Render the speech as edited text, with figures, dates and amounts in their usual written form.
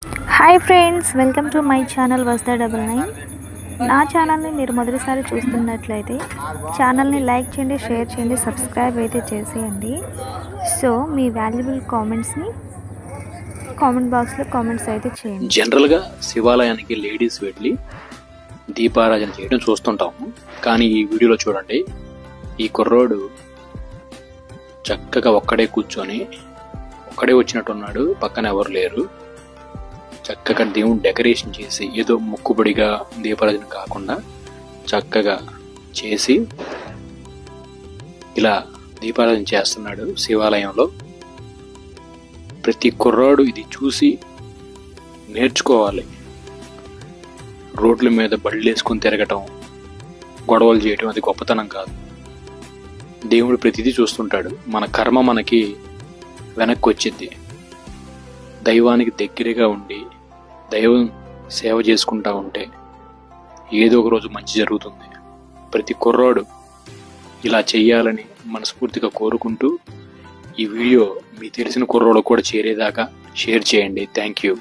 Hi friends, welcome to my channel వస్దా 99. నా ఛానల్ని మీరు మొదటిసారి చూస్తున్నట్లయితే ఛానల్ని లైక్ చేయండి, షేర్ చేయండి, సబ్స్క్రైబ్ అయితే చేసేయండి. సో మీ వాల్యుబుల్ కామెంట్స్ని కామెంట్ బాక్స్లో కామెంట్స్ అయితే చేయండి. జనరల్గా శివాలయానికి లేడీస్ వెళ్ళి దీపారాధన చేయడం చూస్తుంటాము. కానీ ఈ వీడియోలో చూడండి, ఈ కుర్రోడు చక్కగా ఒక్కడే కూర్చొని ఒక్కడే వచ్చినట్టున్నాడు, పక్కన ఎవరు లేరు. చక్కగా దేవుని డెకరేషన్ చేసి ఏదో మొక్కుబడిగా దీపారాధన కాకుండా చక్కగా చేసి ఇలా దీపారాధన చేస్తున్నాడు శివాలయంలో. ప్రతి కుర్రాడు ఇది చూసి నేర్చుకోవాలి. రోడ్ల మీద బళ్ళు వేసుకొని తిరగటం, గొడవలు చేయటం అది గొప్పతనం కాదు. దేవుడు ప్రతిదీ చూస్తుంటాడు. మన కర్మ మనకి వెనక్కి వచ్చింది. దైవానికి దగ్గరగా ఉండి దైవం సేవ చేసుకుంటా ఉంటే ఏదో ఒక రోజు మంచి జరుగుతుంది. ప్రతి కుర్రాడు ఇలా చెయ్యాలని మనస్ఫూర్తిగా కోరుకుంటూ ఈ వీడియో మీ తెలిసిన కుర్రోడు కూడా చేరేదాకా షేర్ చేయండి. Thank you.